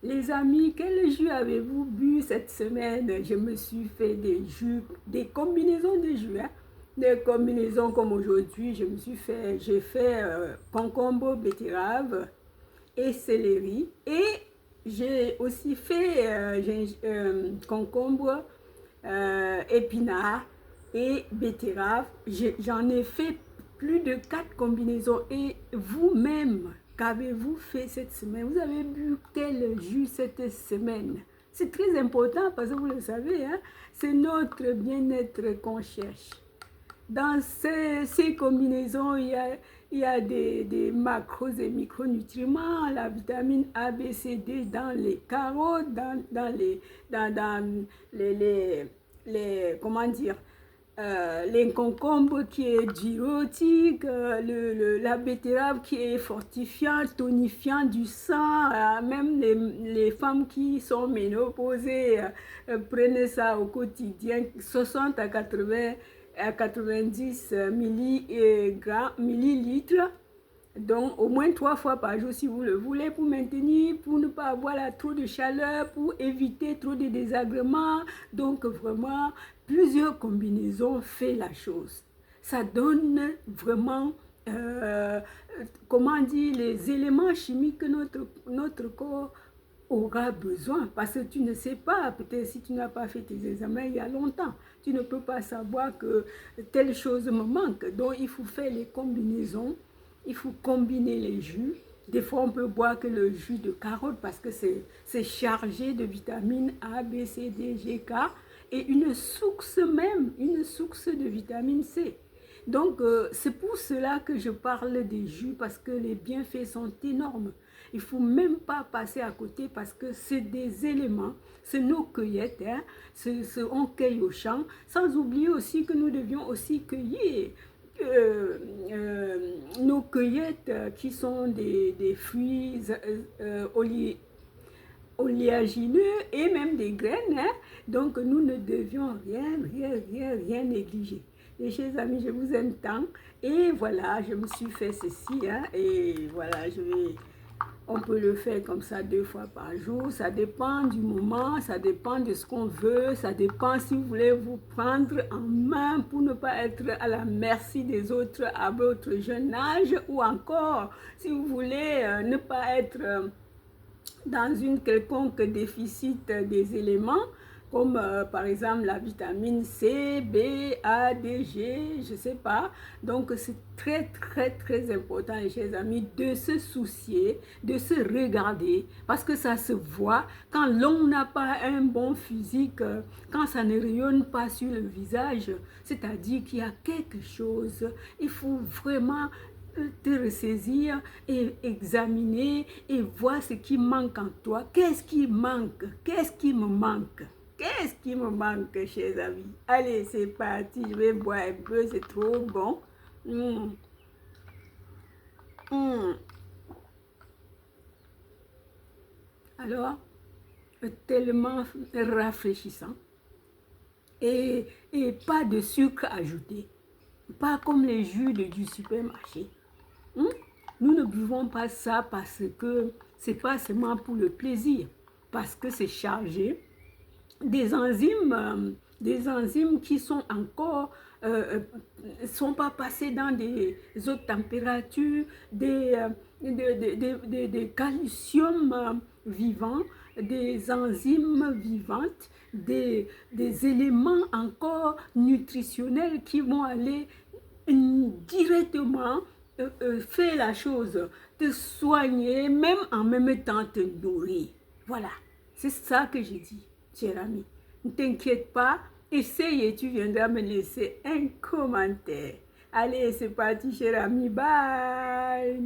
Les amis, quel jus avez-vous bu cette semaine? Je me suis fait des jus, des combinaisons de jus, hein. Des combinaisons comme aujourd'hui, j'ai fait concombre, betterave et céleri. Et j'ai aussi fait concombre, épinards et betterave. J'en ai fait plus de 4 combinaisons. Et vous-même, qu'avez-vous fait cette semaine? Vous avez bu quel jus cette semaine? C'est très important parce que vous le savez, hein, c'est notre bien-être qu'on cherche. Dans ces combinaisons, il y a des macros et micronutriments, la vitamine A, B, C, D dans les carottes, dans comment dire, les concombres qui est diurétique, la betterave qui est fortifiant, tonifiant du sang, même les femmes qui sont ménopausées prenez ça au quotidien, 60 à 90 millilitres. Donc, au moins 3 fois par jour si vous le voulez pour maintenir, pour ne pas avoir trop de chaleur, pour éviter trop de désagréments. Donc, vraiment, plusieurs combinaisons fait la chose. Ça donne vraiment, comment dire, les éléments chimiques que notre corps aura besoin, parce que tu ne sais pas, peut-être si tu n'as pas fait tes examens il y a longtemps, tu ne peux pas savoir que telle chose me manque. Donc, il faut faire les combinaisons, il faut combiner les jus. Des fois, on peut boire que le jus de carotte parce que c'est chargé de vitamines A, B, C, D, G, K et une source même, une source de vitamine C. Donc, c'est pour cela que je parle des jus parce que les bienfaits sont énormes. Il ne faut même pas passer à côté parce que c'est des éléments, c'est nos cueillettes, hein, on cueille au champ, sans oublier aussi que nous devions aussi cueillir nos cueillettes qui sont des fruits oléagineux et même des graines, hein. Donc nous ne devions rien négliger. Et chers amis, je vous aime tant. Et voilà, je me suis fait ceci, hein, et voilà, on peut le faire comme ça 2 fois par jour. Ça dépend du moment, ça dépend de ce qu'on veut, ça dépend si vous voulez vous prendre en main pour ne pas être à la merci des autres à votre jeune âge, ou encore si vous voulez ne pas être dans une quelconque déficit des éléments, comme par exemple la vitamine C, B, A, D, G, je ne sais pas. Donc c'est très important, les chers amis, de se soucier, de se regarder, parce que ça se voit quand l'on n'a pas un bon physique, quand ça ne rayonne pas sur le visage, c'est-à-dire qu'il y a quelque chose. Il faut vraiment te ressaisir et examiner et voir ce qui manque en toi. Qu'est-ce qui manque? Qu'est-ce qui me manque? Qu'est-ce qui me manque, chers amis? Allez, c'est parti. Je vais boire un peu, c'est trop bon. Mmh. Mmh. Alors, tellement rafraîchissant. Et pas de sucre ajouté. Pas comme les jus du supermarché. Nous ne buvons pas ça parce que c'est pas seulement pour le plaisir, parce que c'est chargé des enzymes qui sont encore sont pas passées dans des hautes températures, des calcium vivants, des enzymes vivantes, des éléments encore nutritionnels qui vont aller directement faire la chose, te soigner, même en même temps te nourrir. Voilà, c'est ça que j'ai dit, cher ami. Ne t'inquiète pas, essaye et tu viendras me laisser un commentaire. Allez, c'est parti, cher ami, bye.